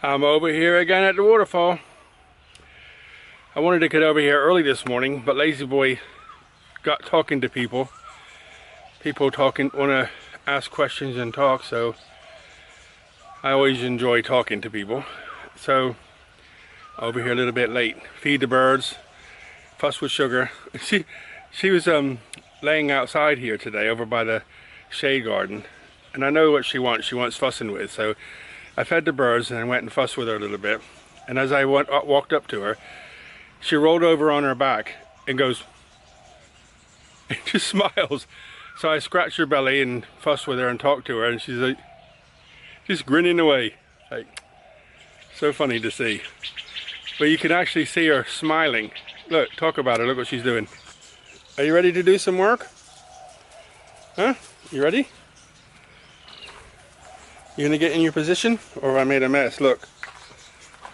I'm over here again at the waterfall. I wanted to get over here early this morning, but Lazy Boy got talking to people. People talking, want to ask questions and talk, so I always enjoy talking to people. So, over here a little bit late. Feed the birds, fuss with Sugar. She was laying outside here today over by the shade garden, and I know what she wants. She wants fussing with, so I fed the birds and I went and fussed with her a little bit. And as I walked up to her, she rolled over on her back and goes, and just smiles. So I scratched her belly and fussed with her and talked to her, and she's like, just grinning away. Like, so funny to see. But you can actually see her smiling. Look, talk about her, look what she's doing. Are you ready to do some work? Huh? You ready? You gonna get in your position? Or have I made a mess? Look,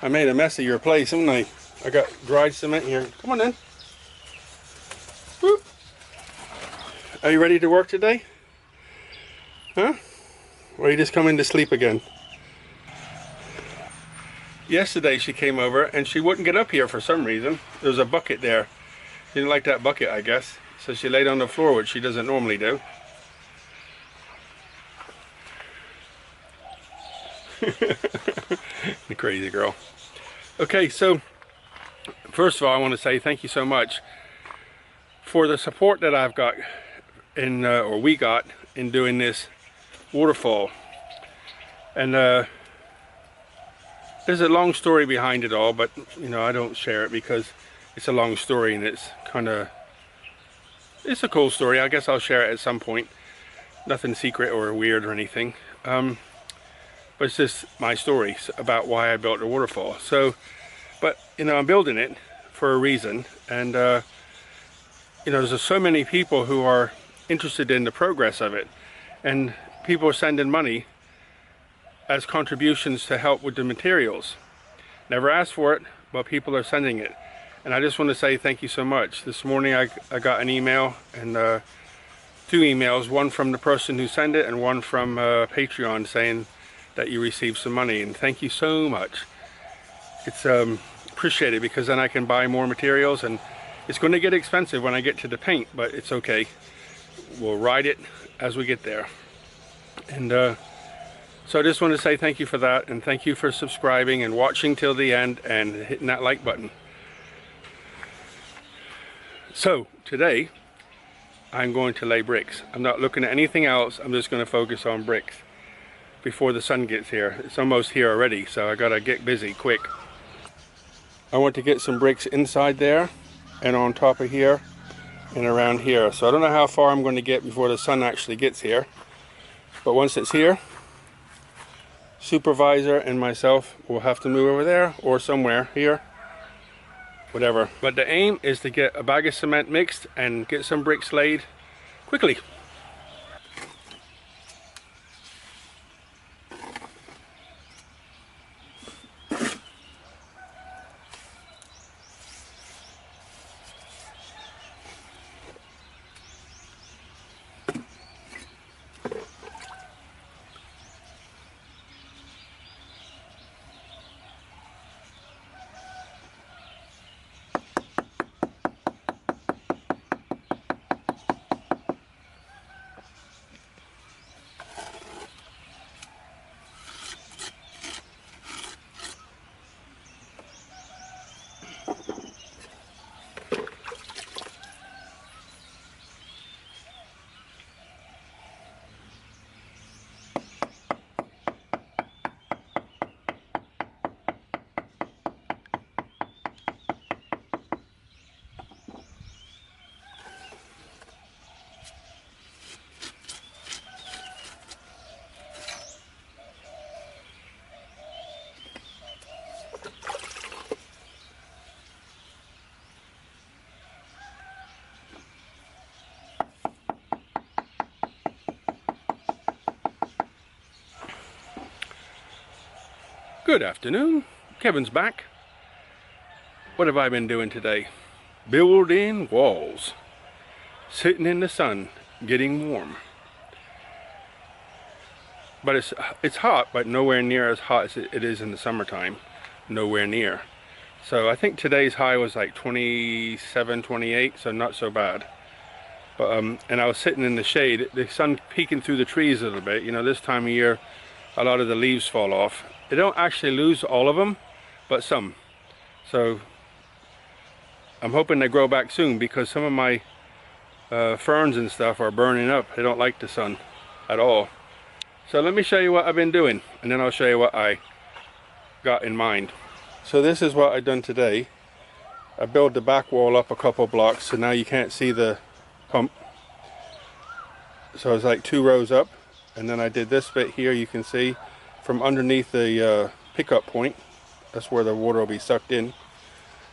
I made a mess of your place, haven't I? I got dried cement here. Come on in. Whoop. Are you ready to work today? Huh? Or are you just coming to sleep again? Yesterday she came over and she wouldn't get up here for some reason. There was a bucket there. She didn't like that bucket, I guess. So she laid on the floor, which she doesn't normally do. The crazy girl. Okay, so first of all, I want to say thank you so much for the support that I've got in, or we got in doing this waterfall. And there's a long story behind it all, but you know, I don't share it because it's a long story and it's a cool story. I guess I'll share it at some point. Nothing secret or weird or anything. But it's just my story about why I built the waterfall. So, but you know, I'm building it for a reason, and you know, there's so many people who are interested in the progress of it, and people are sending money as contributions to help with the materials. Never asked for it, but people are sending it, and I just want to say thank you so much. This morning I got an email, and 2 emails, one from the person who sent it and one from Patreon, saying that you received some money, and thank you so much. It's appreciated, because then I can buy more materials, and it's going to get expensive when I get to the paint, but it's okay. We'll ride it as we get there. And so I just want to say thank you for that, and thank you for subscribing and watching till the end and hitting that like button. So today I'm going to lay bricks. I'm not looking at anything else. I'm just going to focus on bricks before the sun gets here. It's almost here already, so I gotta get busy quick. I want to get some bricks inside there and on top of here and around here. So I don't know how far I'm going to get before the sun actually gets here, but once it's here, supervisor and myself will have to move over there or somewhere here, whatever. But the aim is to get a bag of cement mixed and get some bricks laid quickly. Good afternoon. Kevin's back. What have I been doing today? Building walls. Sitting in the sun, getting warm. but it's hot, but nowhere near as hot as it is in the summertime. Nowhere near. So I think today's high was like 27, 28, so not so bad. But and I was sitting in the shade, the sun peeking through the trees a little bit. You know, this time of year, a lot of the leaves fall off. They don't actually lose all of them, but some. So I'm hoping they grow back soon, because some of my ferns and stuff are burning up. They don't like the sun at all. So let me show you what I've been doing, and then I'll show you what I got in mind. So this is what I've done today. I built the back wall up a couple blocks, so now you can't see the pump. So it's like 2 rows up, and then I did this bit here. You can see from underneath the pickup point, that's where the water will be sucked in.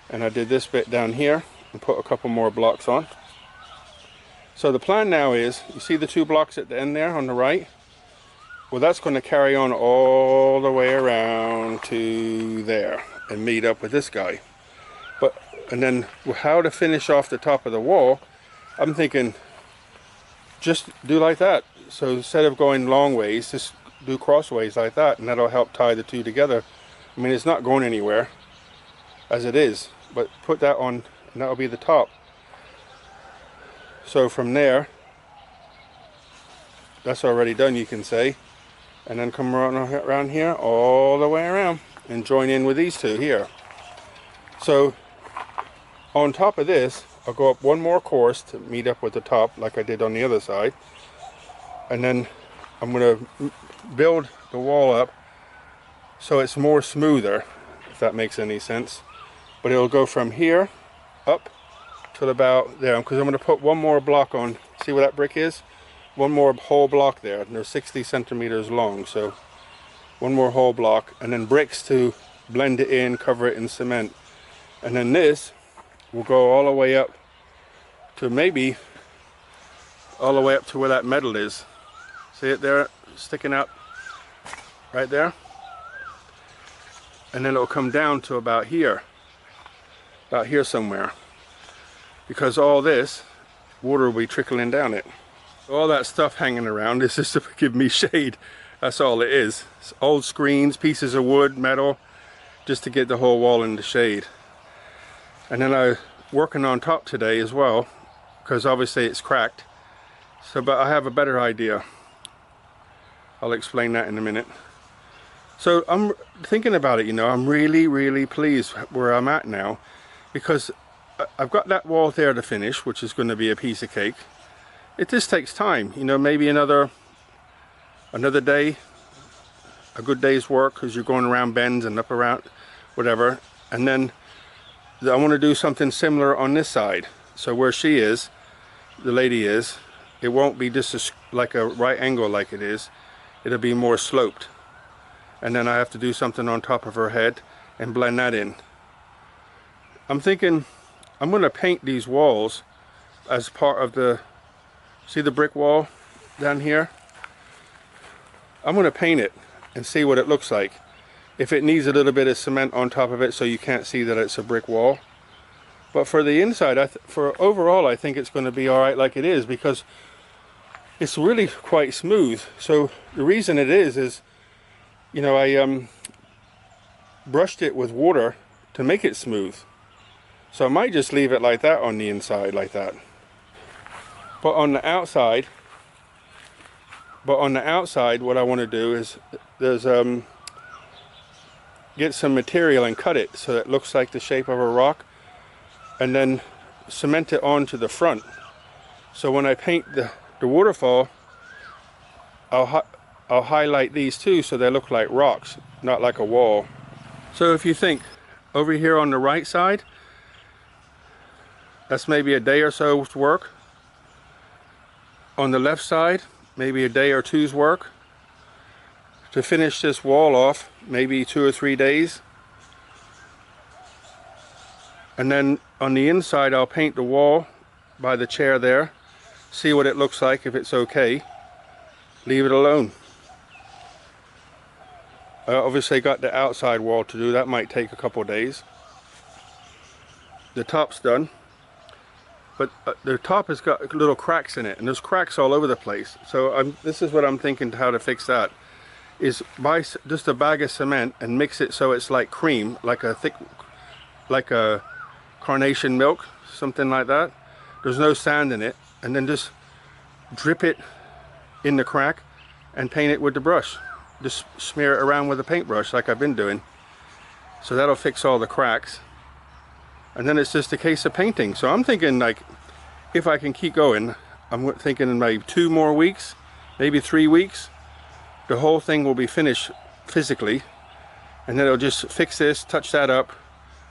And I did this bit down here and put a couple more blocks on. So the plan now is, you see the 2 blocks at the end there on the right? Well, that's going to carry on all the way around to there and meet up with this guy. And then how to finish off the top of the wall, I'm thinking just do like that. So instead of going long ways, just do crossways like that, and that'll help tie the 2 together. I mean, it's not going anywhere as it is, but put that on, and that'll be the top. So from there, that's already done, you can say, and then come around here all the way around and join in with these 2 here. So on top of this, I'll go up 1 more course to meet up with the top, like I did on the other side, and then I'm going to build the wall up so it's more smoother, if that makes any sense. But it'll go from here up till about there, because I'm going to put 1 more block on. See where that brick is? 1 more whole block there, and they're 60 centimeters long, so 1 more whole block, and then bricks to blend it in, cover it in cement. And then this will go all the way up to maybe all the way up to where that metal is. See it there sticking up right there? And then it'll come down to about here somewhere, because all this water will be trickling down it. All that stuff hanging around is just to give me shade. That's all it is. It's old screens, pieces of wood, metal, just to get the whole wall in the shade. And then I'm working on top today as well, because obviously it's cracked. So, but I have a better idea. I'll explain that in a minute. So I'm thinking about it, you know, I'm really pleased where I'm at now, because I've got that wall there to finish, which is going to be a piece of cake. It just takes time, you know, maybe another day, a good day's work, because you're going around bends and up around, whatever. And then I want to do something similar on this side. So where she is, the lady is, it won't be just like a right angle like it is. It'll be more sloped. And then I have to do something on top of her head and blend that in. I'm thinking I'm going to paint these walls as part of the, see the brick wall down here? I'm going to paint it and see what it looks like. If it needs a little bit of cement on top of it so you can't see that it's a brick wall. But for the inside, for overall, I think it's going to be alright like it is, because it's really quite smooth. So the reason it is, you know, I brushed it with water to make it smooth. So I might just leave it like that on the inside, like that. But on the outside, what I want to do is get some material and cut it so that it looks like the shape of a rock, and then cement it onto the front. So when I paint the waterfall, I'll highlight these two so they look like rocks, not like a wall. So if you think over here on the right side, that's maybe a day or so's work. On the left side, maybe a day or two's work. To finish this wall off, maybe 2 or 3 days. And then on the inside, I'll paint the wall by the chair there, see what it looks like. If it's okay, leave it alone. I obviously got the outside wall to do. That might take a couple days. The top's done, but the top has got little cracks in it, and there's cracks all over the place. So this is what I'm thinking how to fix that. is buy just a bag of cement and mix it so it's like cream, like a thick, like a carnation milk, something like that. There's no sand in it, and then just drip it in the crack and paint it with the brush. Just smear it around with a paintbrush like I've been doing. So that'll fix all the cracks. And then it's just a case of painting. So I'm thinking, like, if I can keep going, I'm thinking in maybe 2 more weeks, maybe 3 weeks, the whole thing will be finished physically. And then it'll just fix this, touch that up,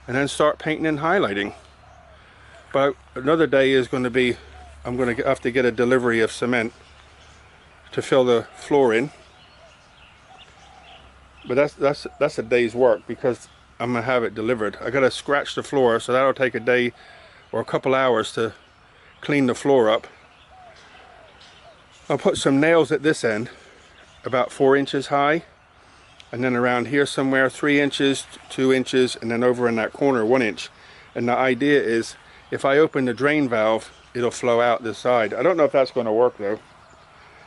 and then start painting and highlighting. But another day is going to be, I'm going to have to get a delivery of cement to fill the floor in. But that's a day's work, because I'm gonna have it delivered. I gotta scratch the floor, so that'll take a day or a couple hours to clean the floor up. I'll put some nails at this end, about 4 inches high, and then around here somewhere 3 inches, 2 inches, and then over in that corner 1 inch. And the idea is, if I open the drain valve, it'll flow out this side. I don't know if that's going to work though.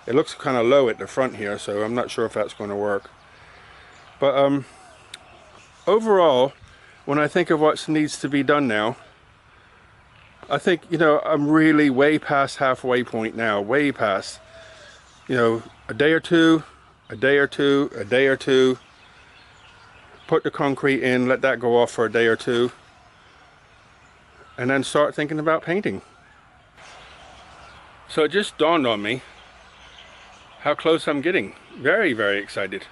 It looks kind of low at the front here, so I'm not sure if that's going to work. But overall, when I think of what needs to be done now, I think, you know, I'm really way past halfway point now, way past. You know, a day or two, a day or two, a day or two, put the concrete in, let that go off for a day or two, and then start thinking about painting. So it just dawned on me how close I'm getting. Very, very excited.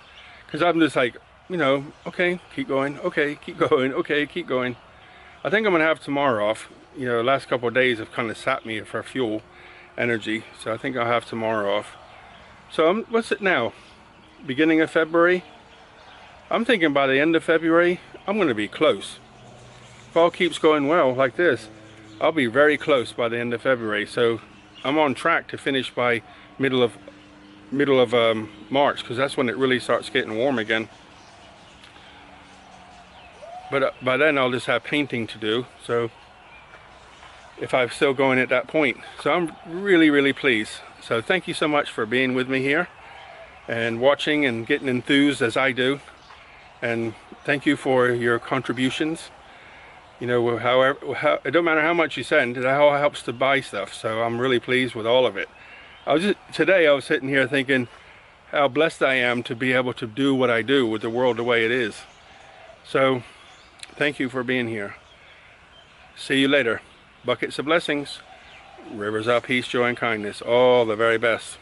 Because I'm just like, you know, okay, keep going, okay, keep going, okay, keep going. I think I'm going to have tomorrow off. You know, the last couple of days have kind of sapped me for fuel energy. So I think I'll have tomorrow off. So what's it now? Beginning of February? I'm thinking by the end of February, I'm going to be close. If all keeps going well like this, I'll be very close by the end of February. So I'm on track to finish by middle of March, because that's when it really starts getting warm again. But by then I'll just have painting to do, so if I'm still going at that point. So I'm really, really pleased. So thank you so much for being with me here and watching and getting enthused as I do. And thank you for your contributions. You know, it don't matter how much you send, it all helps to buy stuff. So I'm really pleased with all of it. Today I was sitting here thinking how blessed I am to be able to do what I do with the world the way it is. So thank you for being here. See you later. Buckets of blessings, rivers of peace, joy, and kindness. All the very best.